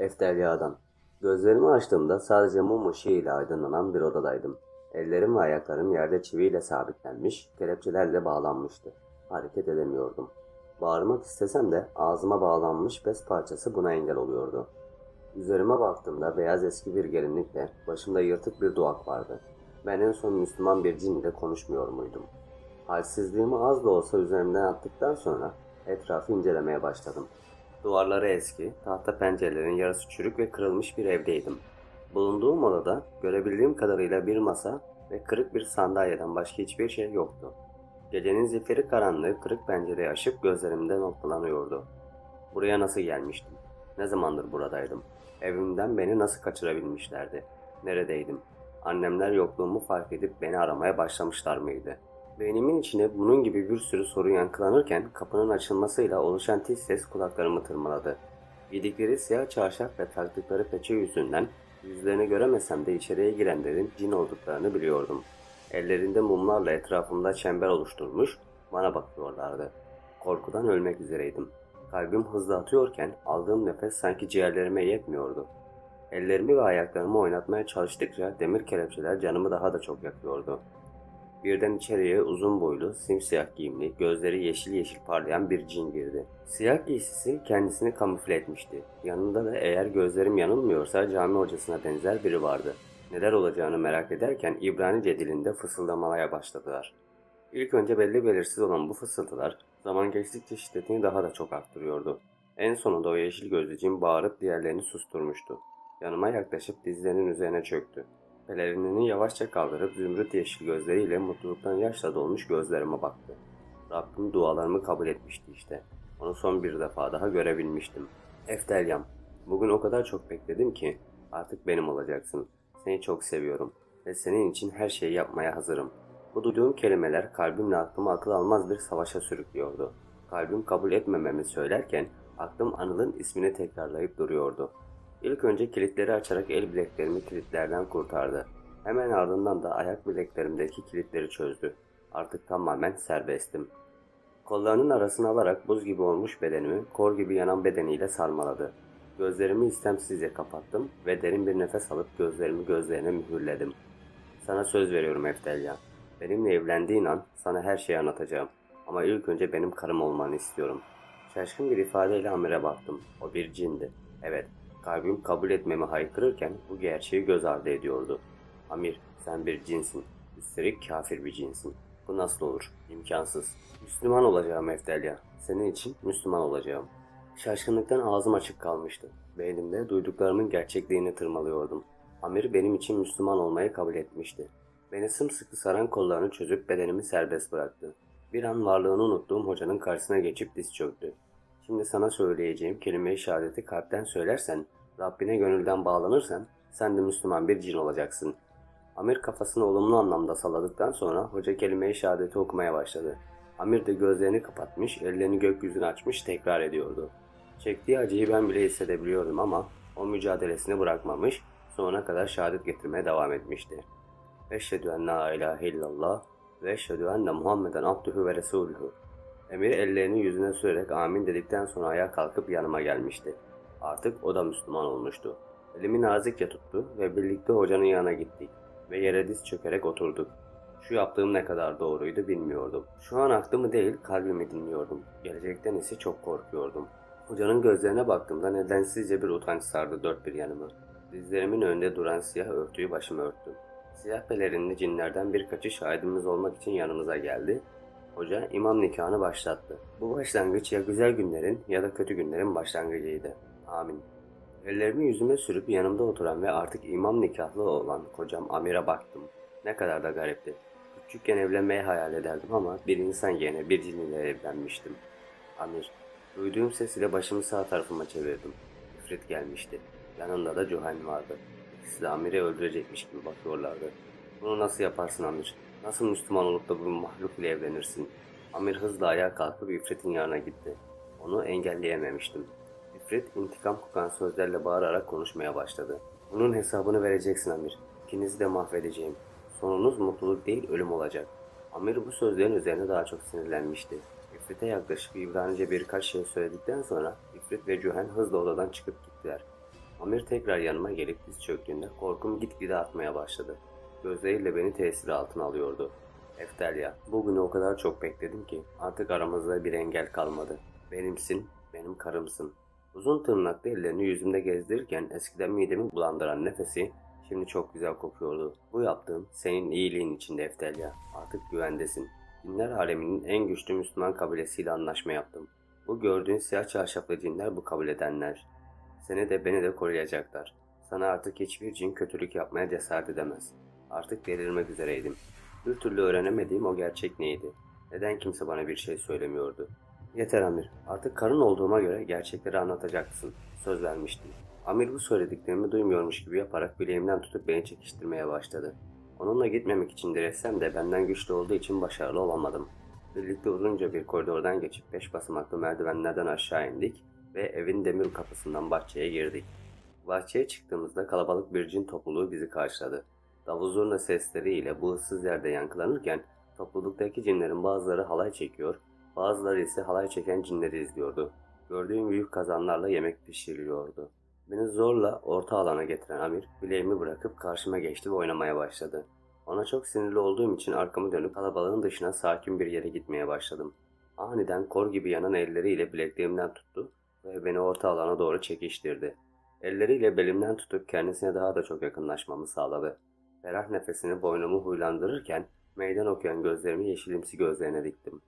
Eftelyadan. Gözlerimi açtığımda sadece mum ışığı ile aydınlanan bir odadaydım. Ellerim ve ayaklarım yerde çiviyle sabitlenmiş, kelepçelerle bağlanmıştı. Hareket edemiyordum. Bağırmak istesem de ağzıma bağlanmış bez parçası buna engel oluyordu. Üzerime baktığımda beyaz eski bir gelinlikle başımda yırtık bir duvak vardı. Ben en son Müslüman bir cin ile konuşmuyor muydum? Halsizliğimi az da olsa üzerimden attıktan sonra etrafı incelemeye başladım. Duvarları eski, tahta pencerelerin yarısı çürük ve kırılmış bir evdeydim. Bulunduğum odada görebildiğim kadarıyla bir masa ve kırık bir sandalyeden başka hiçbir şey yoktu. Gecenin zifiri karanlığı kırık pencereyi aşıp gözlerimde noktalanıyordu. Buraya nasıl gelmiştim? Ne zamandır buradaydım? Evimden beni nasıl kaçırabilmişlerdi? Neredeydim? Annemler yokluğumu fark edip beni aramaya başlamışlar mıydı? Beynimin içine bunun gibi bir sürü soru yankılanırken kapının açılmasıyla oluşan tiz ses kulaklarımı tırmaladı. Giydikleri siyah çarşaf ve taktıkları peçe yüzünden yüzlerini göremesem de içeriye girenlerin cin olduklarını biliyordum. Ellerinde mumlarla etrafımda çember oluşturmuş bana bakıyorlardı. Korkudan ölmek üzereydim. Kalbim hızlı atıyorken aldığım nefes sanki ciğerlerime yetmiyordu. Ellerimi ve ayaklarımı oynatmaya çalıştıkça demir kelepçeler canımı daha da çok yakıyordu. Birden içeriye uzun boylu, simsiyah giyimli, gözleri yeşil yeşil parlayan bir cin girdi. Siyah giysisi kendisini kamufle etmişti. Yanında da eğer gözlerim yanılmıyorsa cami hocasına benzer biri vardı. Neler olacağını merak ederken İbranice dilinde fısıldamaya başladılar. İlk önce belli belirsiz olan bu fısıltılar zaman geçtikçe şiddetini daha da çok arttırıyordu. En sonunda o yeşil gözlü cin bağırıp diğerlerini susturmuştu. Yanıma yaklaşıp dizlerinin üzerine çöktü. Pelerinini yavaşça kaldırıp zümrüt yeşil gözleriyle mutluluktan yaşla dolmuş gözlerime baktı. Rabbim dualarımı kabul etmişti işte. Onu son bir defa daha görebilmiştim. Eftelyam, bugün o kadar çok bekledim ki artık benim olacaksın. Seni çok seviyorum ve senin için her şeyi yapmaya hazırım. Bu duyduğum kelimeler kalbimle aklımı akıl almaz bir savaşa sürüklüyordu. Kalbim kabul etmememi söylerken aklım Anıl'ın ismini tekrarlayıp duruyordu. İlk önce kilitleri açarak el bileklerimi kilitlerden kurtardı. Hemen ardından da ayak bileklerimdeki kilitleri çözdü. Artık tamamen serbestim. Kollarının arasına alarak buz gibi olmuş bedenimi kor gibi yanan bedeniyle sarmaladı. Gözlerimi istemsizce kapattım ve derin bir nefes alıp gözlerimi gözlerine mühürledim. Sana söz veriyorum Eftelya. Benimle evlendiğin an sana her şeyi anlatacağım. Ama ilk önce benim karım olmanı istiyorum. Şaşkın bir ifadeyle Amir'e baktım. O bir cindi. Evet, kalbim kabul etmemi haykırırken bu gerçeği göz ardı ediyordu. Amir, sen bir cinsin. Üstelik kafir bir cinsin. Bu nasıl olur? İmkansız. Müslüman olacağım Eftelya. Senin için Müslüman olacağım. Şaşkınlıktan ağzım açık kalmıştı. Beynimde duyduklarımın gerçekliğini tırmalıyordum. Amir benim için Müslüman olmayı kabul etmişti. Beni sımsıkı saran kollarını çözüp bedenimi serbest bıraktı. Bir an varlığını unuttuğum hocanın karşısına geçip diz çöktü. Şimdi sana söyleyeceğim kelime-i şehadeti kalpten söylersen, Rabbine gönülden bağlanırsan, sen de Müslüman bir cin olacaksın. Amir kafasını olumlu anlamda salladıktan sonra hoca kelime-i şehadeti okumaya başladı. Amir de gözlerini kapatmış, ellerini gökyüzüne açmış tekrar ediyordu. Çektiği acıyı ben bile hissedebiliyordum ama o mücadelesini bırakmamış, sonuna kadar şehadet getirmeye devam etmişti. Eşhedü en la ilahe illallah ve eşhedü enne Muhammeden abdühü ve resuluhu. Emir ellerini yüzüne sürerek amin dedikten sonra ayağa kalkıp yanıma gelmişti. Artık o da Müslüman olmuştu. Elimi nazikçe tuttu ve birlikte hocanın yanına gittik ve yere diz çökerek oturduk. Şu yaptığım ne kadar doğruydu bilmiyordum. Şu an aklımı değil kalbimi dinliyordum. Gelecekten ise çok korkuyordum. Hocanın gözlerine baktığımda nedensizce bir utanç sardı dört bir yanımı. Dizlerimin önünde duran siyah örtüyü başıma örttüm. Siyah pelerinli cinlerden birkaçı şahidimiz olmak için yanımıza geldi. Hoca imam nikahını başlattı. Bu başlangıç ya güzel günlerin ya da kötü günlerin başlangıcıydı. Amin. Ellerimi yüzüme sürüp yanımda oturan ve artık imam nikahlı olan kocam Amir'e baktım. Ne kadar da garipti. Küçükken evlenmeyi hayal ederdim ama bir insan yerine bir cin ile evlenmiştim. Amir. Duyduğum ses ile başımı sağ tarafıma çevirdim. İfrit gelmişti. Yanında da Cühen vardı. İkisi de Amir'i öldürecekmiş gibi bakıyorlardı. Bunu nasıl yaparsın Amir? Nasıl Müslüman olup da bu mahluk ile evlenirsin? Amir hızla ayağa kalkıp İfrit'in yanına gitti. Onu engelleyememiştim. İfrit intikam kokan sözlerle bağırarak konuşmaya başladı. Bunun hesabını vereceksin Amir. İkinizi de mahvedeceğim. Sonunuz mutluluk değil ölüm olacak. Amir bu sözlerin üzerine daha çok sinirlenmişti. İfrit'e yaklaşıp İbranice birkaç şey söyledikten sonra İfrit ve Cühen hızla odadan çıkıp gittiler. Amir tekrar yanıma gelip diz çöktüğünde korkum gitgide artmaya başladı. Gözleriyle beni tesiri altına alıyordu. Eftelya, bugünü o kadar çok bekledim ki artık aramızda bir engel kalmadı. Benimsin, benim karımsın. Uzun tırnaklı ellerini yüzümde gezdirirken eskiden midemi bulandıran nefesi şimdi çok güzel kokuyordu. Bu yaptığım senin iyiliğin içinde Eftelya. Artık güvendesin. Dinler aleminin en güçlü Müslüman kabilesiyle anlaşma yaptım. Bu gördüğün siyah çarşaflı cinler bu kabul edenler. Seni de beni de koruyacaklar. Sana artık hiçbir cin kötülük yapmaya cesaret edemez. Artık delirmek üzereydim. Bir türlü öğrenemediğim o gerçek neydi? Neden kimse bana bir şey söylemiyordu? Yeter Amir, artık karın olduğuma göre gerçekleri anlatacaksın. Söz vermiştim. Amir bu söylediklerimi duymuyormuş gibi yaparak bileğimden tutup beni çekiştirmeye başladı. Onunla gitmemek için diretsem de benden güçlü olduğu için başarılı olamadım. Birlikte uzunca bir koridordan geçip 5 basamaklı merdivenlerden aşağı indik ve evin demir kapısından bahçeye girdik. Bahçeye çıktığımızda kalabalık bir cin topluluğu bizi karşıladı. Davul zurna sesleriyle bu ıssız yerde yankılanırken topluluktaki cinlerin bazıları halay çekiyor, bazıları ise halay çeken cinleri izliyordu. Gördüğüm büyük kazanlarla yemek pişiriliyordu. Beni zorla orta alana getiren Amir bileğimi bırakıp karşıma geçti ve oynamaya başladı. Ona çok sinirli olduğum için arkamı dönüp kalabalığın dışına sakin bir yere gitmeye başladım. Aniden kor gibi yanan elleriyle bileklerimden tuttu ve beni orta alana doğru çekiştirdi. Elleriyle belimden tutup kendisine daha da çok yakınlaşmamı sağladı. Ferah nefesini boynumu huylandırırken meydan okuyan gözlerimi yeşilimsi gözlerine diktim.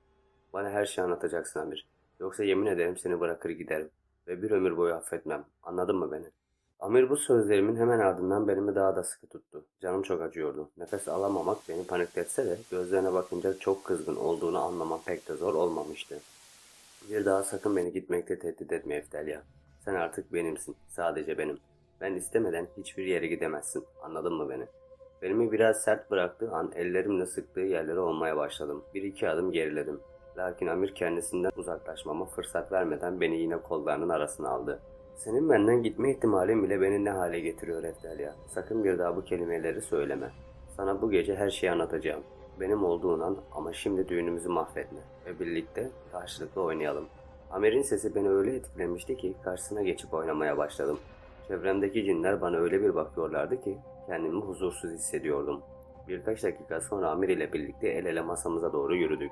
Bana her şeyi anlatacaksın Amir. Yoksa yemin ederim seni bırakır giderim ve bir ömür boyu affetmem. Anladın mı beni? Amir bu sözlerimin hemen ardından belimi daha da sıkı tuttu. Canım çok acıyordu. Nefes alamamak beni panikletse de gözlerine bakınca çok kızgın olduğunu anlamam pek de zor olmamıştı. Bir daha sakın beni gitmekte tehdit etme Eftelya. Sen artık benimsin. Sadece benim. Ben istemeden hiçbir yere gidemezsin. Anladın mı beni? Belimi biraz sert bıraktığı an ellerimle sıktığı yerlere olmaya başladım. Bir iki adım geriledim. Lakin Amir kendisinden uzaklaşmama fırsat vermeden beni yine kollarının arasına aldı. Senin benden gitme ihtimalin bile beni ne hale getiriyor Eftelya. Sakın bir daha bu kelimeleri söyleme. Sana bu gece her şeyi anlatacağım. Benim olduğun an ama şimdi düğünümüzü mahvetme ve birlikte karşılıklı oynayalım. Amir'in sesi beni öyle etkilemişti ki karşısına geçip oynamaya başladım. Çevremdeki cinler bana öyle bir bakıyorlardı ki kendimi huzursuz hissediyordum. Birkaç dakika sonra Amir ile birlikte el ele masamıza doğru yürüdük.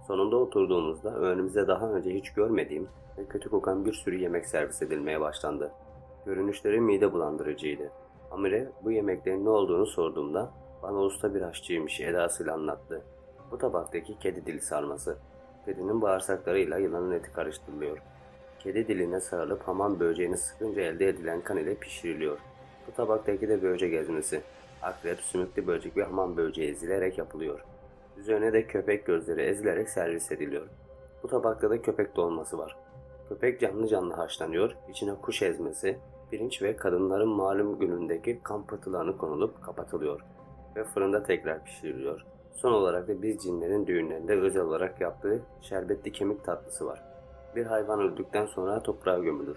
Sonunda oturduğumuzda önümüze daha önce hiç görmediğim ve kötü kokan bir sürü yemek servis edilmeye başlandı. Görünüşleri mide bulandırıcıydı. Amir'e bu yemeklerin ne olduğunu sorduğumda bana usta bir aşçıymış edasıyla anlattı. Bu tabaktaki kedi dili sarması. Kedinin bağırsaklarıyla yılanın eti karıştırılıyor. Kedi diline sarılıp hamam böceğini sıkınca elde edilen kan ile pişiriliyor. Bu tabaktaki de böcek ezmesi. Akrep, sümüklü böcek ve hamam böceği ezilerek yapılıyor. Üzerine de köpek gözleri ezilerek servis ediliyor. Bu tabakta da köpek dolması var. Köpek canlı canlı haşlanıyor, içine kuş ezmesi, pirinç ve kadınların malum günündeki kan pıhtılarını konulup kapatılıyor ve fırında tekrar pişiriliyor. Son olarak da biz cinlerin düğünlerinde özel olarak yaptığı şerbetli kemik tatlısı var. Bir hayvan öldükten sonra toprağa gömülür.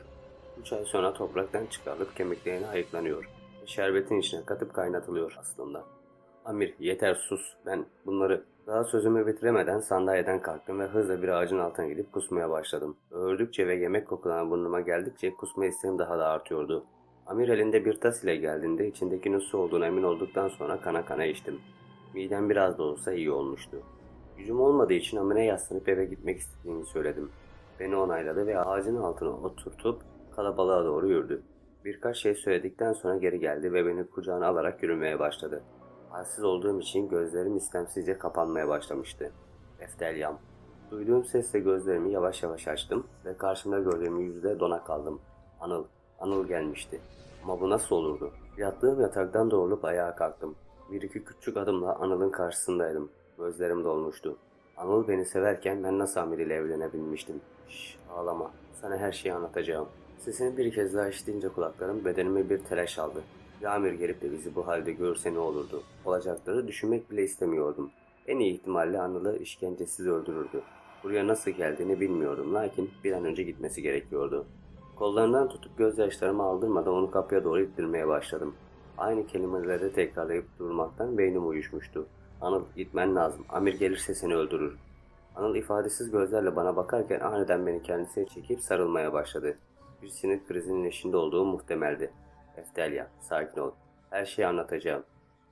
3 ay sonra topraktan çıkarılıp kemiklerine ayıklanıyor ve şerbetin içine katıp kaynatılıyor aslında. Amir yeter sus, ben bunları... Daha sözümü bitiremeden sandalyeden kalktım ve hızla bir ağacın altına gidip kusmaya başladım. Öğürdükçe ve yemek kokulan burnuma geldikçe kusma isteğim daha da artıyordu. Amir elinde bir tas ile geldiğinde içindekinin su olduğuna emin olduktan sonra kana kana içtim. Midem biraz da olsa iyi olmuştu. Gücüm olmadığı için Amir'e yaslanıp eve gitmek istediğini söyledim. Beni onayladı ve ağacın altına oturtup kalabalığa doğru yürüdü. Birkaç şey söyledikten sonra geri geldi ve beni kucağına alarak yürümeye başladı. Halsiz olduğum için gözlerim istemsizce kapanmaya başlamıştı. Eftelyam. Duyduğum sesle gözlerimi yavaş yavaş açtım ve karşımda gördüğüm yüzde dona kaldım. Anıl gelmişti. Ama bu nasıl olurdu? Yattığım yataktan doğrulup ayağa kalktım. Bir iki küçük adımla Anıl'ın karşısındaydım. Gözlerim dolmuştu. Anıl beni severken ben nasıl Amir ile evlenebilmiştim? Şşş, ağlama. Sana her şeyi anlatacağım. Sesini bir kez daha işitince kulaklarım bedenime bir telaş aldı. Amir gelip de bizi bu halde görse ne olurdu? Olacakları düşünmek bile istemiyordum. En iyi ihtimalle Anıl'ı işkencesiz öldürürdü. Buraya nasıl geldiğini bilmiyordum lakin bir an önce gitmesi gerekiyordu. Kollarından tutup gözyaşlarımı aldırmadan onu kapıya doğru ittirmeye başladım. Aynı kelimeleri tekrarlayıp durmaktan beynim uyuşmuştu. Anıl gitmen lazım. Amir gelirse seni öldürür. Anıl ifadesiz gözlerle bana bakarken aniden beni kendisine çekip sarılmaya başladı. Bir sinir krizinin eşinde olduğu muhtemeldi. Eftelya, sakin ol. Her şeyi anlatacağım.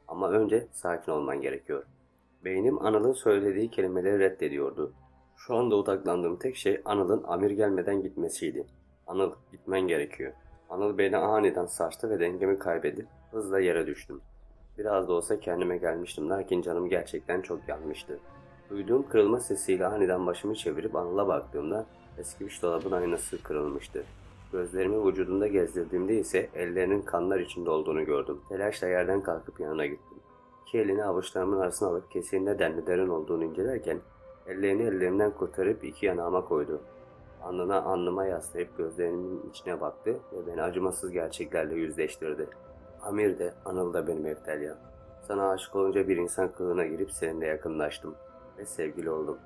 Ama önce sakin olman gerekiyor. Beynim Anıl'ın söylediği kelimeleri reddediyordu. Şu anda odaklandığım tek şey Anıl'ın Amir gelmeden gitmesiydi. Anıl, gitmen gerekiyor. Anıl beni aniden sarstı ve dengemi kaybedip hızla yere düştüm. Biraz da olsa kendime gelmiştim lakin canım gerçekten çok yanmıştı. Duyduğum kırılma sesiyle aniden başımı çevirip Anıl'a baktığımda eskimiş dolabın aynası kırılmıştı. Gözlerimi vücudunda gezdirdiğimde ise ellerinin kanlar içinde olduğunu gördüm. Telaşla yerden kalkıp yanına gittim. İki elini avuçlarımın arasına alıp kesiğin nedenli derin olduğunu incelerken ellerini ellerimden kurtarıp iki yanağıma koydu. Alnıma yaslayıp gözlerimin içine baktı ve beni acımasız gerçeklerle yüzleştirdi. Amir de, Anıl da benim Eftelya. Sana aşık olunca bir insan kılığına girip seninle yakınlaştım ve sevgili oldum.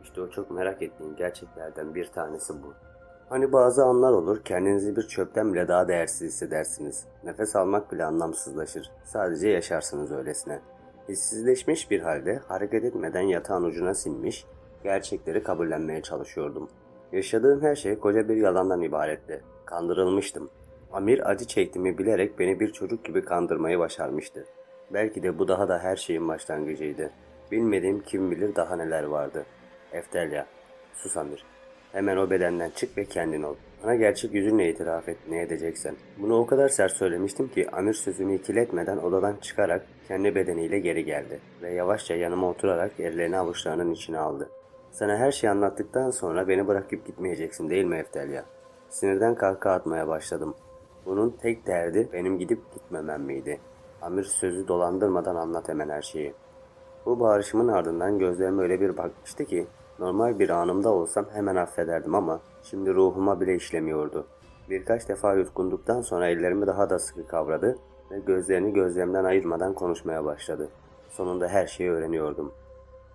İşte o çok merak ettiğin gerçeklerden bir tanesi bu. Hani bazı anlar olur, kendinizi bir çöpten bile daha değersiz hissedersiniz. Nefes almak bile anlamsızlaşır. Sadece yaşarsınız öylesine. Hissizleşmiş bir halde hareket etmeden yatağın ucuna sinmiş, gerçekleri kabullenmeye çalışıyordum. Yaşadığım her şey koca bir yalandan ibaretti. Kandırılmıştım. Amir acı çektiğimi bilerek beni bir çocuk gibi kandırmayı başarmıştı. Belki de bu daha da her şeyin başlangıcıydı. Bilmediğim kim bilir daha neler vardı. Eftelya, sus Amir. Hemen o bedenden çık ve kendin ol. Bana gerçek yüzünle itiraf et ne edeceksen. Bunu o kadar sert söylemiştim ki Amir sözümü ikiletmeden odadan çıkarak kendi bedeniyle geri geldi. Ve yavaşça yanıma oturarak ellerini avuçlarının içine aldı. Sana her şeyi anlattıktan sonra beni bırakıp gitmeyeceksin değil mi Eftelya? Sinirden kahkaha atmaya başladım. Bunun tek derdi benim gidip gitmemem miydi? Amir sözü dolandırmadan anlat hemen her şeyi. Bu bağırışımın ardından gözlerime öyle bir bakmıştı ki normal bir anımda olsam hemen affederdim ama şimdi ruhuma bile işlemiyordu. Birkaç defa yutkunduktan sonra ellerimi daha da sıkı kavradı ve gözlerini gözlerimden ayırmadan konuşmaya başladı. Sonunda her şeyi öğreniyordum.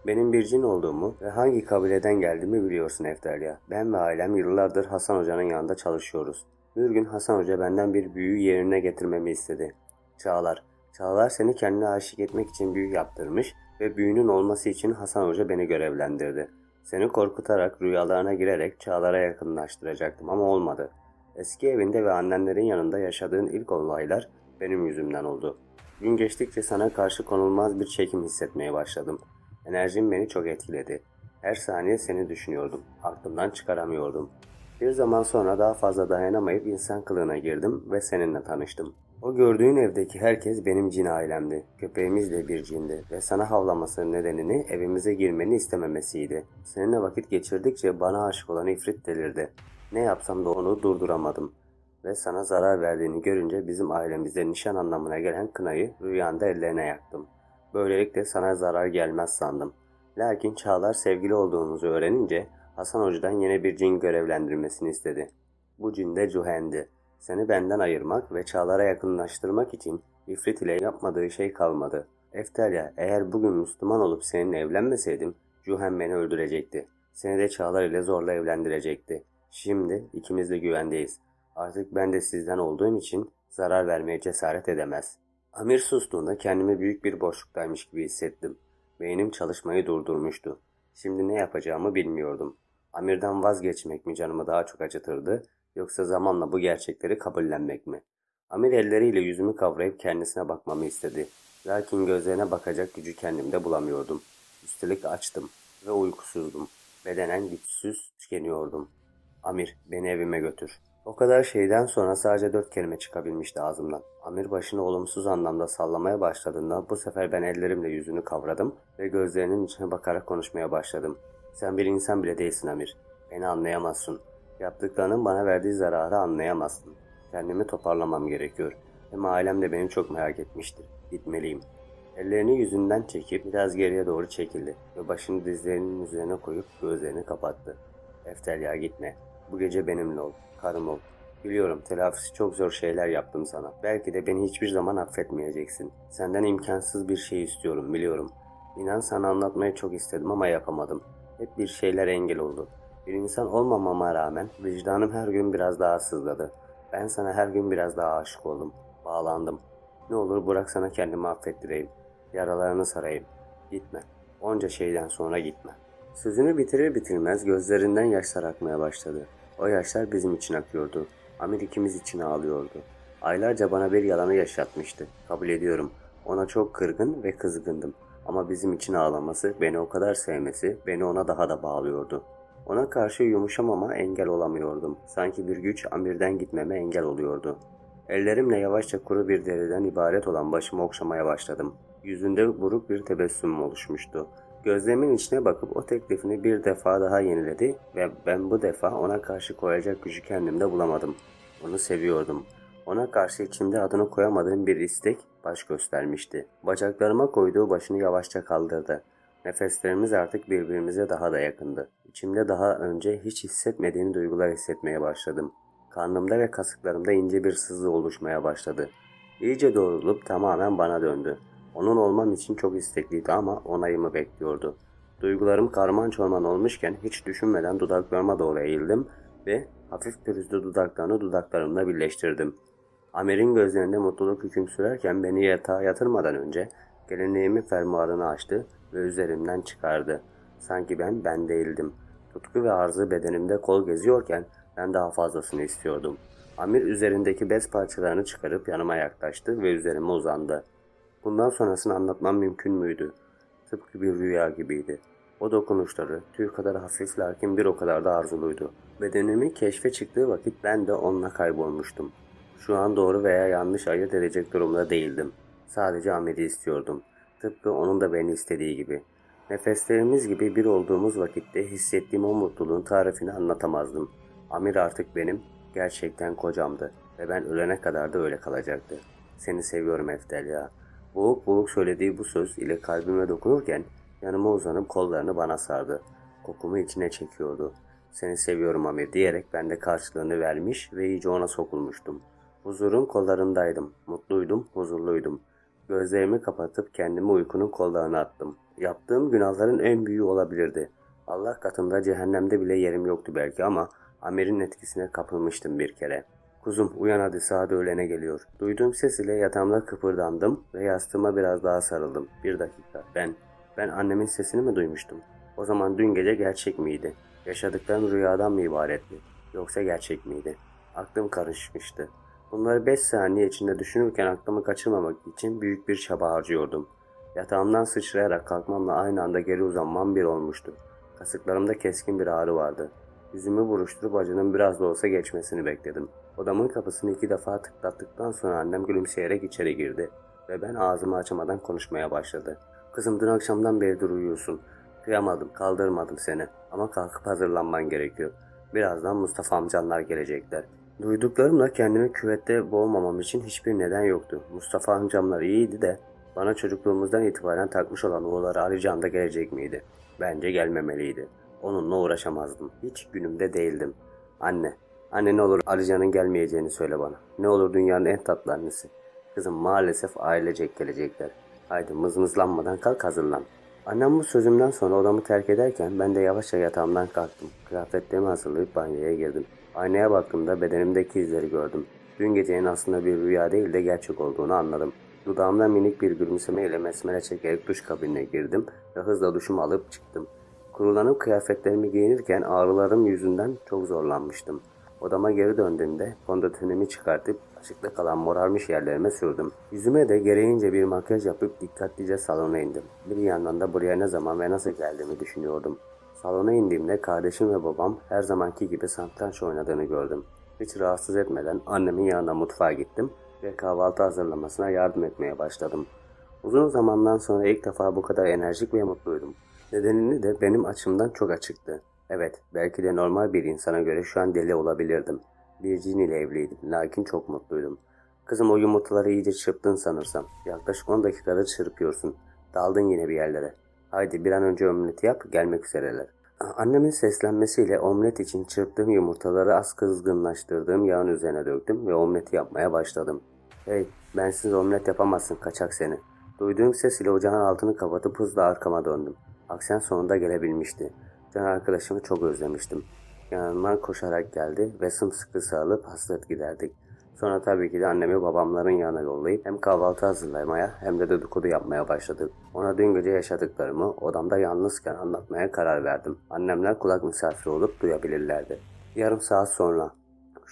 Benim bir cin olduğumu ve hangi kabileden geldiğimi biliyorsun Eftelya. Ben ve ailem yıllardır Hasan Hoca'nın yanında çalışıyoruz. Bir gün Hasan Hoca benden bir büyü yerine getirmemi istedi. Çağlar. Çağlar seni kendine aşık etmek için büyü yaptırmış ve büyünün olması için Hasan Hoca beni görevlendirdi. Seni korkutarak rüyalarına girerek Çağlar'a yakınlaştıracaktım ama olmadı. Eski evinde ve annenlerin yanında yaşadığın ilk olaylar benim yüzümden oldu. Gün geçtikçe sana karşı konulmaz bir çekim hissetmeye başladım. Enerjim beni çok etkiledi. Her saniye seni düşünüyordum. Aklımdan çıkaramıyordum. Bir zaman sonra daha fazla dayanamayıp insan kılığına girdim ve seninle tanıştım. O gördüğün evdeki herkes benim cin ailemdi. Köpeğimiz de bir cindi ve sana havlamasının nedenini evimize girmeni istememesiydi. Seninle vakit geçirdikçe bana aşık olan ifrit delirdi. Ne yapsam da onu durduramadım. Ve sana zarar verdiğini görünce bizim ailemizde nişan anlamına gelen kınayı rüyanda ellerine yaktım. Böylelikle sana zarar gelmez sandım. Lakin Çağlar sevgili olduğumuzu öğrenince Hasan Hoca'dan yeni bir cin görevlendirmesini istedi. Bu cin de Cühen'di. Seni benden ayırmak ve Çağlar'a yakınlaştırmak için İfrit ile yapmadığı şey kalmadı. Eftelya, eğer bugün Müslüman olup seninle evlenmeseydim, Cühen beni öldürecekti. Seni de Çağlar ile zorla evlendirecekti. Şimdi ikimiz de güvendeyiz. Artık ben de sizden olduğum için zarar vermeye cesaret edemez. Amir sustuğunda kendimi büyük bir boşluktaymış gibi hissettim. Beynim çalışmayı durdurmuştu. Şimdi ne yapacağımı bilmiyordum. Amir'den vazgeçmek mi canımı daha çok acıtırdı, yoksa zamanla bu gerçekleri kabullenmek mi? Amir elleriyle yüzümü kavrayıp kendisine bakmamı istedi. Lakin gözlerine bakacak gücü kendimde bulamıyordum. Üstelik açtım ve uykusuzdum. Bedenen güçsüz tükeniyordum. Amir, beni evime götür. O kadar şeyden sonra sadece 4 kelime çıkabilmişti ağzımdan. Amir başını olumsuz anlamda sallamaya başladığında bu sefer ben ellerimle yüzünü kavradım ve gözlerinin içine bakarak konuşmaya başladım. Sen bir insan bile değilsin Amir. Beni anlayamazsın. Yaptıklarının bana verdiği zararı anlayamazsın. Kendimi toparlamam gerekiyor. Hem ailem de beni çok merak etmiştir. Gitmeliyim. Ellerini yüzünden çekip biraz geriye doğru çekildi ve başını dizlerinin üzerine koyup gözlerini kapattı. Eftelya gitme. Bu gece benimle ol. Karım ol. Biliyorum telafisi çok zor şeyler yaptım sana. Belki de beni hiçbir zaman affetmeyeceksin. Senden imkansız bir şey istiyorum biliyorum. İnan sana anlatmayı çok istedim ama yapamadım. Hep bir şeyler engel oldu. Bir insan olmamama rağmen vicdanım her gün biraz daha sızladı. Ben sana her gün biraz daha aşık oldum. Bağlandım. Ne olur bırak sana kendimi affettireyim. Yaralarını sarayım. Gitme. Onca şeyden sonra gitme. Sözünü bitirir bitirmez gözlerinden yaşlar akmaya başladı. O yaşlar bizim için akıyordu. Amir ikimiz için ağlıyordu. Aylarca bana bir yalanı yaşatmıştı. Kabul ediyorum. Ona çok kırgın ve kızgındım. Ama bizim için ağlaması, beni o kadar sevmesi, beni ona daha da bağlıyordu. Ona karşı yumuşamama engel olamıyordum. Sanki bir güç Amir'den gitmeme engel oluyordu. Ellerimle yavaşça kuru bir deriden ibaret olan başımı okşamaya başladım. Yüzünde buruk bir tebessüm oluşmuştu. Gözlerimin içine bakıp o teklifini bir defa daha yeniledi ve ben bu defa ona karşı koyacak gücü kendimde bulamadım. Onu seviyordum. Ona karşı içimde adını koyamadığım bir istek baş göstermişti. Bacaklarıma koyduğu başını yavaşça kaldırdı. Nefeslerimiz artık birbirimize daha da yakındı. İçimde daha önce hiç hissetmediğim duygular hissetmeye başladım. Karnımda ve kasıklarımda ince bir sızı oluşmaya başladı. İyice doğrulup tamamen bana döndü. Onun olmam için çok istekliydi ama onayımı bekliyordu. Duygularım karman çorman olmuşken hiç düşünmeden dudaklarıma doğru eğildim ve hafif pürüzlü dudaklarını dudaklarımla birleştirdim. Amir'in gözlerinde mutluluk hüküm sürerken beni yatağa yatırmadan önce gelinliğimin fermuarını açtı ve üzerimden çıkardı. Sanki ben değildim. Tutku ve arzı bedenimde kol geziyorken ben daha fazlasını istiyordum. Amir üzerindeki bez parçalarını çıkarıp yanıma yaklaştı ve üzerime uzandı. Bundan sonrasını anlatmam mümkün müydü? Tıpkı bir rüya gibiydi. O dokunuşları tüy kadar hafif lakin bir o kadar da arzuluydu. Bedenimin keşfe çıktığı vakit ben de onunla kaybolmuştum. Şu an doğru veya yanlış ayırt edecek durumda değildim. Sadece Amir'i istiyordum. Tıpkı onun da beni istediği gibi. Nefeslerimiz gibi bir olduğumuz vakitte hissettiğim o mutluluğun tarifini anlatamazdım. Amir artık benim gerçekten kocamdı ve ben ölene kadar da öyle kalacaktı. Seni seviyorum Eftelya. Boğuk boğuk söylediği bu söz ile kalbime dokunurken yanıma uzanıp kollarını bana sardı. Kokumu içine çekiyordu. Seni seviyorum Amir diyerek ben de karşılığını vermiş ve iyice ona sokulmuştum. Huzurun kollarındaydım. Mutluydum, huzurluydum. Gözlerimi kapatıp kendimi uykunun kollarına attım. Yaptığım günahların en büyüğü olabilirdi. Allah katında cehennemde bile yerim yoktu belki ama Amir'in etkisine kapılmıştım bir kere. Kuzum uyan hadi saat öğlene geliyor. Duyduğum ses ile yatağımda kıpırdandım ve yastığıma biraz daha sarıldım. Bir dakika ben annemin sesini mi duymuştum? O zaman dün gece gerçek miydi? Yaşadıklarım rüyadan mı ibaretti? Yoksa gerçek miydi? Aklım karışmıştı. Bunları 5 saniye içinde düşünürken aklımı kaçırmamak için büyük bir çaba harcıyordum. Yatağımdan sıçrayarak kalkmamla aynı anda geri uzanmam bir olmuştu. Kasıklarımda keskin bir ağrı vardı. Yüzümü buruşturup acının biraz da olsa geçmesini bekledim. Odamın kapısını 2 defa tıklattıktan sonra annem gülümseyerek içeri girdi ve ben ağzımı açamadan konuşmaya başladı. Kızım dün akşamdan beridir uyuyorsun. Kıyamadım, kaldırmadım seni ama kalkıp hazırlanman gerekiyor. Birazdan Mustafa amcanlar gelecekler. Duyduklarımla kendimi küvette boğmamam için hiçbir neden yoktu. Mustafa amcamlar iyiydi de bana çocukluğumuzdan itibaren takmış olan oğulları arayacağım da gelecek miydi? Bence gelmemeliydi. Onunla uğraşamazdım. Hiç günümde değildim. Anne ne olur Alican'ın gelmeyeceğini söyle bana. Ne olur dünyanın en tatlı annesi. Kızım maalesef ailecek gelecekler. Haydi mızmızlanmadan kalk hazırlan. Annem bu sözümden sonra odamı terk ederken ben de yavaşça yatağımdan kalktım. Kıyafetlerimi hazırlayıp banyoya girdim. Aynaya baktığımda bedenimdeki izleri gördüm. Dün gecenin aslında bir rüya değil de gerçek olduğunu anladım. Dudağımdan minik bir gülümsemeyle besmele çekerek duş kabinine girdim ve hızla duşumu alıp çıktım. Kurulanıp kıyafetlerimi giyinirken ağrılarım yüzünden çok zorlanmıştım. Odama geri döndüğümde fondötenimi çıkartıp açıkta kalan morarmış yerlerime sürdüm. Yüzüme de gereğince bir makyaj yapıp dikkatlice salona indim. Bir yandan da buraya ne zaman ve nasıl geldiğimi düşünüyordum. Salona indiğimde kardeşim ve babam her zamanki gibi satranç oynadığını gördüm. Hiç rahatsız etmeden annemin yanına mutfağa gittim ve kahvaltı hazırlamasına yardım etmeye başladım. Uzun zamandan sonra ilk defa bu kadar enerjik ve mutluydum. Nedenini de benim açımdan çok açıktı. Evet, belki de normal bir insana göre şu an deli olabilirdim. Bir cin ile evliydim, lakin çok mutluydum. Kızım o yumurtaları iyice çırptın sanırsam. Yaklaşık 10 dakikadır çırpıyorsun. Daldın yine bir yerlere. Haydi bir an önce omleti yap, gelmek üzereler. Annemin seslenmesiyle omlet için çırptığım yumurtaları az kızgınlaştırdığım yağın üzerine döktüm ve omleti yapmaya başladım. Hey, bensiz omlet yapamazsın kaçak seni. Duyduğum ses ile ocağın altını kapatıp hızla arkama döndüm. Aksen sonunda gelebilmişti. Can arkadaşımı çok özlemiştim. Yanıma koşarak geldi ve sımsıkı sarılıp hasret giderdik. Sonra tabii ki de annemi babamların yanına yollayıp hem kahvaltı hazırlamaya hem de dedikodu yapmaya başladık. Ona dün gece yaşadıklarımı odamda yalnızken anlatmaya karar verdim. Annemler kulak misafiri olup duyabilirlerdi. Yarım saat sonra.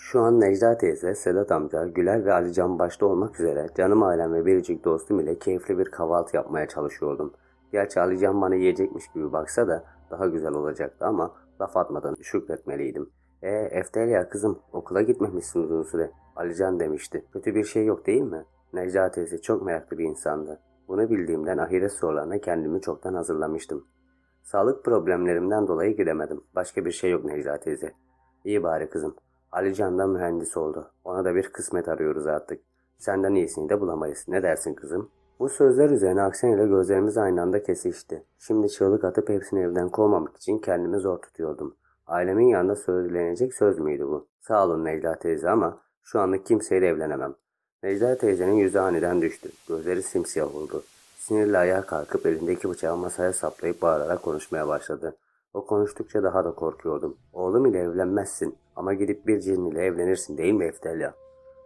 Şu an Necla teyze, Sedat amca, Güler ve Alican başta olmak üzere canım ailem ve biricik dostum ile keyifli bir kahvaltı yapmaya çalışıyordum. Gerçi Alican bana yiyecekmiş gibi baksa da daha güzel olacaktı ama laf atmadan şükretmeliydim. Eftelya kızım, okula gitmemişsin uzun süre. Alican demişti. Kötü bir şey yok değil mi? Necla teyze çok meraklı bir insandı. Bunu bildiğimden ahiret sorularına kendimi çoktan hazırlamıştım. Sağlık problemlerimden dolayı gidemedim. Başka bir şey yok Necla teyze. İyi bari kızım. Alican da mühendis oldu. Ona da bir kısmet arıyoruz artık. Senden iyisini de bulamayız. Ne dersin kızım? Bu sözler üzerine Aksen ile gözlerimiz aynı anda kesişti. Şimdi çığlık atıp hepsini evden kovmamak için kendimi zor tutuyordum. Ailemin yanında söylenecek söz müydü bu? Sağ olun Necla teyze ama şu anlık kimseyle evlenemem. Necla teyzenin yüzü aniden düştü. Gözleri simsiyah oldu. Sinirle ayağa kalkıp elindeki bıçağı masaya saplayıp bağırarak konuşmaya başladı. O konuştukça daha da korkuyordum. Oğlum ile evlenmezsin ama gidip bir cin ile evlenirsin değil mi Eftelya?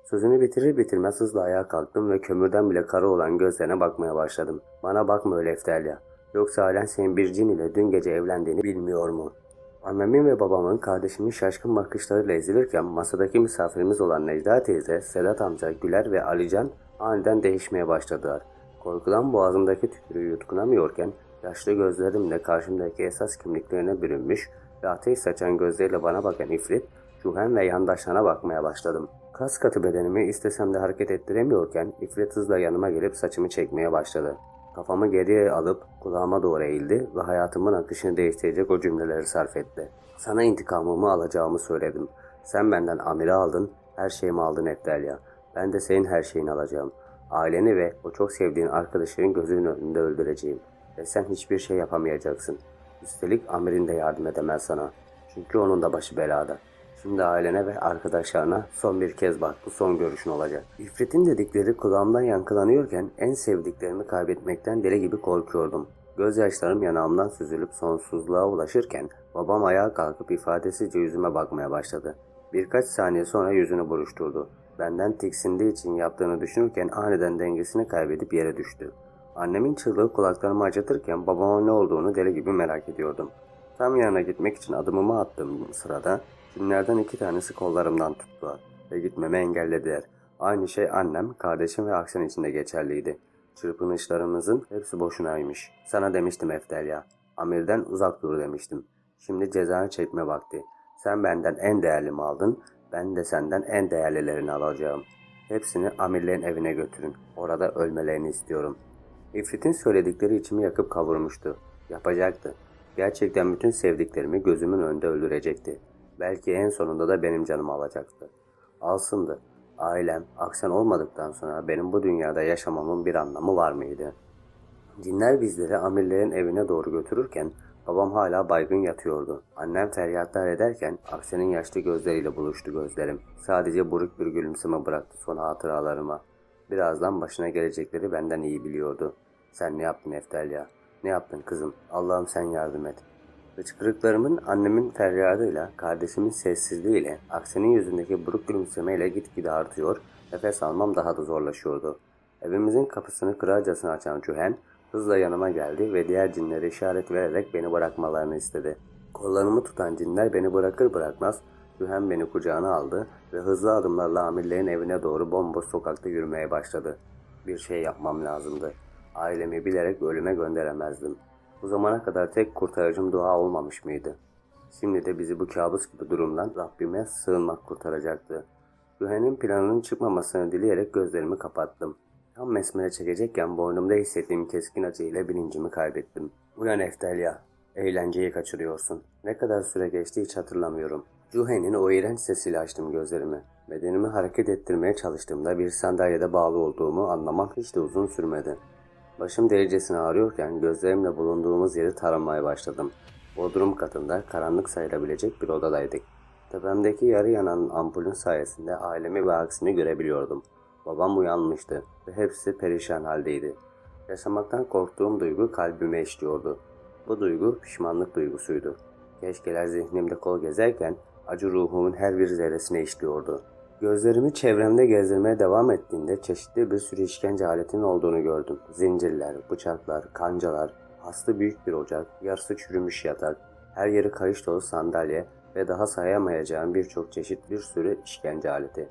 Sözünü bitirir bitirmez hızla ayağa kalktım ve kömürden bile kara olan gözlerine bakmaya başladım. Bana bakma öyle Eftelya. Yoksa ailen senin bir cin ile dün gece evlendiğini bilmiyor mu? Annemin ve babamın kardeşimin şaşkın bakışlarıyla ezilirken masadaki misafirimiz olan Necla teyze, Sedat amca, Güler ve Alican aniden değişmeye başladılar. Korkudan boğazımdaki tükürüğü yutkunamıyorken yaşlı gözlerimle karşımdaki esas kimliklerine bürünmüş ve ateş saçan gözleriyle bana bakan ifrit, Juhen ve yandaşlarına bakmaya başladım. Kas katı bedenimi istesem de hareket ettiremiyorken ifrit hızla yanıma gelip saçımı çekmeye başladı. Kafamı geriye alıp kulağıma doğru eğildi ve hayatımın akışını değiştirecek o cümleleri sarf etti. Sana intikamımı alacağımı söyledim. Sen benden amiri aldın, her şeyimi aldın Eftelya. Ben de senin her şeyini alacağım. Aileni ve o çok sevdiğin arkadaşların gözünün önünde öldüreceğim. Ve sen hiçbir şey yapamayacaksın. Üstelik amirin de yardım edemez sana. Çünkü onun da başı belada. Şimdi ailene ve arkadaşlarına son bir kez bak, bu son görüşün olacak. İfrit'in dedikleri kulağımdan yankılanıyorken en sevdiklerimi kaybetmekten deli gibi korkuyordum. Gözyaşlarım yanağımdan süzülüp sonsuzluğa ulaşırken babam ayağa kalkıp ifadesizce yüzüme bakmaya başladı. Birkaç saniye sonra yüzünü buruşturdu. Benden tiksindiği için yaptığını düşünürken aniden dengesini kaybedip yere düştü. Annemin çığlığı kulaklarımı acıtırken babama ne olduğunu deli gibi merak ediyordum. Tam yanına gitmek için adımımı attığım sırada cinlerden 2 tanesi kollarımdan tuttular ve gitmemi engellediler. Aynı şey annem, kardeşim ve Aksen için de geçerliydi. Çırpınışlarımızın hepsi boşunaymış. Sana demiştim Eftelya. Amirden uzak dur demiştim. Şimdi cezanı çekme vakti. Sen benden en değerlimi aldın, ben de senden en değerlilerini alacağım. Hepsini amirlerin evine götürün. Orada ölmelerini istiyorum. İfrit'in söyledikleri içimi yakıp kavurmuştu. Yapacaktı. Gerçekten bütün sevdiklerimi gözümün önünde öldürecekti. Belki en sonunda da benim canımı alacaktı. Alsındı. Ailem, Aksen olmadıktan sonra benim bu dünyada yaşamamın bir anlamı var mıydı? Cinler bizleri amirlerin evine doğru götürürken babam hala baygın yatıyordu. Annem feryatlar ederken Aksen'in yaşlı gözleriyle buluştu gözlerim. Sadece buruk bir gülümseme bıraktı son hatıralarıma. Birazdan başına gelecekleri benden iyi biliyordu. Sen ne yaptın Eftelya? Ne yaptın kızım? Allah'ım sen yardım et. Hıçkırıklarımın annemin feryadıyla, kardeşimin sessizliğiyle, Aksen'in yüzündeki buruk gülümsemeyle gitgide artıyor, nefes almam daha da zorlaşıyordu. Evimizin kapısını kırarcasına açan Cühen, hızla yanıma geldi ve diğer cinlere işaret vererek beni bırakmalarını istedi. Kollarımı tutan cinler beni bırakır bırakmaz, Cühen beni kucağına aldı ve hızlı adımlarla amirlerin evine doğru bomboş sokakta yürümeye başladı. Bir şey yapmam lazımdı. Ailemi bilerek ölüme gönderemezdim. Bu zamana kadar tek kurtarıcım dua olmamış mıydı? Şimdi de bizi bu kabus gibi durumdan Rabbime sığınmak kurtaracaktı. Gühen'in planının çıkmamasını dileyerek gözlerimi kapattım. Tam mesmere çekecekken boynumda hissettiğim keskin acıyla bilincimi kaybettim. Uyan Eftelya, eğlenceyi kaçırıyorsun. Ne kadar süre geçti hiç hatırlamıyorum. Juhen'in o iğrenç sesiyle açtım gözlerimi. Bedenimi hareket ettirmeye çalıştığımda bir sandalyede bağlı olduğumu anlamam hiç de uzun sürmedi. Başım delicesine ağrıyorken gözlerimle bulunduğumuz yeri taramaya başladım. Bodrum katında karanlık sayılabilecek bir odadaydık. Tepemdeki yarı yanan ampulün sayesinde ailemi ve aksini görebiliyordum. Babam uyanmıştı ve hepsi perişan haldeydi. Yaşamaktan korktuğum duygu kalbime işliyordu. Bu duygu pişmanlık duygusuydu. Keşkeler zihnimde kol gezerken acı ruhumun her bir zerresine işliyordu. Gözlerimi çevremde gezdirmeye devam ettiğimde çeşitli bir sürü işkence aletinin olduğunu gördüm. Zincirler, bıçaklar, kancalar, paslı büyük bir ocak, yarısı çürümüş yatak, her yeri kayış dolu sandalye ve daha sayamayacağım birçok çeşit bir sürü işkence aleti.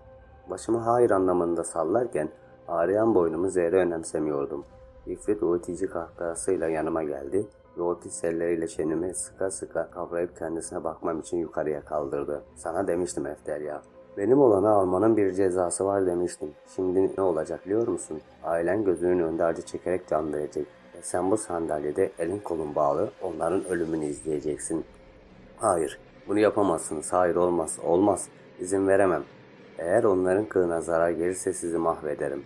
Başımı hayır anlamında sallarken ağrıyan boynumu zerre önemsemiyordum. İfrit o itici kahkahasıyla yanıma geldi ve o pis elleriyle çenemi sıka sıka kavrayıp kendisine bakmam için yukarıya kaldırdı. Sana demiştim Eftelya. Benim olanı almanın bir cezası var demiştim. Şimdi ne olacak biliyor musun? Ailen gözünün önünde acı çekerek can verecek. Ve sen bu sandalyede elin kolun bağlı onların ölümünü izleyeceksin. Hayır, bunu yapamazsınız. Hayır, olmaz, olmaz. İzin veremem. Eğer onların kılına zarar gelirse sizi mahvederim.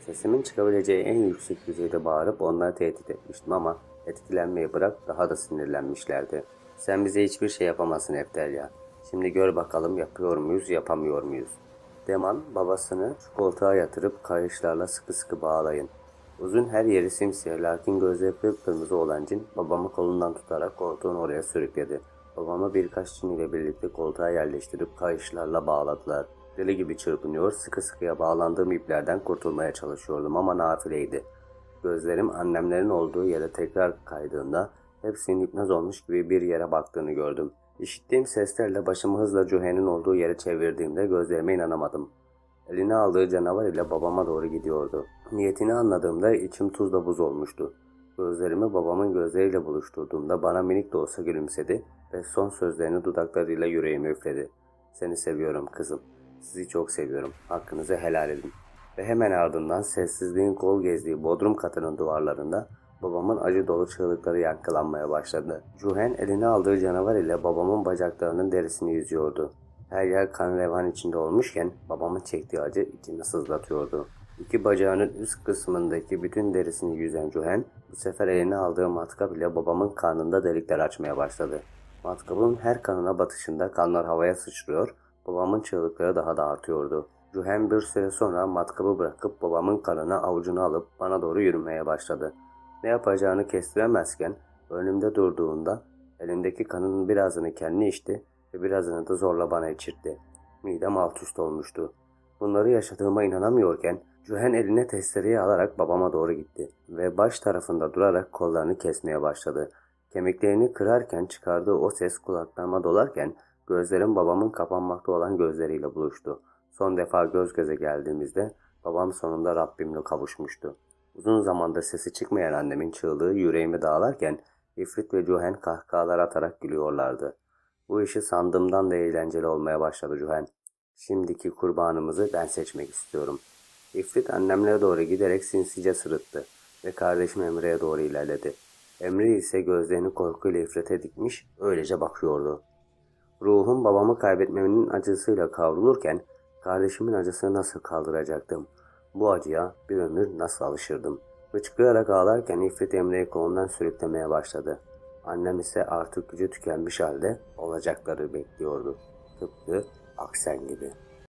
Sesimin çıkabileceği en yüksek düzeyde bağırıp onları tehdit etmiştim ama etkilenmeyi bırak daha da sinirlenmişlerdi. Sen bize hiçbir şey yapamazsın Eftelya. Şimdi gör bakalım yapıyor muyuz, yapamıyor muyuz? Deman babasını şu koltuğa yatırıp kayışlarla sıkı sıkı bağlayın. Uzun her yeri simsiyah lakin gözleri kıpkırmızı olan cin babamı kolundan tutarak koltuğun oraya sürükledi. Babamı birkaç cin ile birlikte koltuğa yerleştirip kayışlarla bağladılar. Deli gibi çırpınıyor, sıkı sıkıya bağlandığım iplerden kurtulmaya çalışıyordum ama nafileydi. Gözlerim annemlerin olduğu yere tekrar kaydığında hepsinin hipnoz olmuş gibi bir yere baktığını gördüm. İşittiğim seslerle başımı hızla Cühen'in olduğu yere çevirdiğimde gözlerime inanamadım. Eline aldığı canavar ile babama doğru gidiyordu. Niyetini anladığımda içim tuzla buz olmuştu. Gözlerimi babamın gözleriyle buluşturduğumda bana minik de olsa gülümsedi ve son sözlerini dudaklarıyla yüreğime üfledi. Seni seviyorum kızım. Sizi çok seviyorum. Hakkınızı helal edin. Ve hemen ardından sessizliğin kol gezdiği bodrum katının duvarlarında babamın acı dolu çığlıkları yankılanmaya başladı. Cühen eline aldığı canavar ile babamın bacaklarının derisini yüzüyordu. Her yer kan revan içinde olmuşken babamın çektiği acı içimi sızlatıyordu. İki bacağının üst kısmındaki bütün derisini yüzen Cühen bu sefer eline aldığı matkap ile babamın karnında delikler açmaya başladı. Matkabın her kanına batışında kanlar havaya sıçrıyor, babamın çığlıkları daha da artıyordu. Cühen bir süre sonra matkabı bırakıp babamın kanını avucuna alıp bana doğru yürümeye başladı. Ne yapacağını kestiremezken önümde durduğunda elindeki kanının birazını kendi içti ve birazını da zorla bana içirtti. Midem alt üst olmuştu. Bunları yaşadığıma inanamıyorken Cühen eline testereyi alarak babama doğru gitti ve baş tarafında durarak kollarını kesmeye başladı. Kemiklerini kırarken çıkardığı o ses kulaklarıma dolarken gözlerim babamın kapanmakta olan gözleriyle buluştu. Son defa göz göze geldiğimizde babam sonunda Rabbimle kavuşmuştu. Uzun zamandır sesi çıkmayan annemin çığlığı yüreğimi dağlarken İfrit ve Cühen kahkahalar atarak gülüyorlardı. Bu işi sandığımdan da eğlenceli olmaya başladı Cühen. Şimdiki kurbanımızı ben seçmek istiyorum. İfrit annemlere doğru giderek sinsice sırıttı ve kardeşim Emre'ye doğru ilerledi. Emre ise gözlerini korkuyla İfrit'e dikmiş öylece bakıyordu. Ruhum babamı kaybetmemin acısıyla kavrulurken kardeşimin acısını nasıl kaldıracaktım? Bu acıya bir ömür nasıl alışırdım? Hıçkırarak ağlarken İfrit Emre'yi kolundan sürüklemeye başladı. Annem ise artık gücü tükenmiş halde olacakları bekliyordu. Tıpkı Aksen gibi.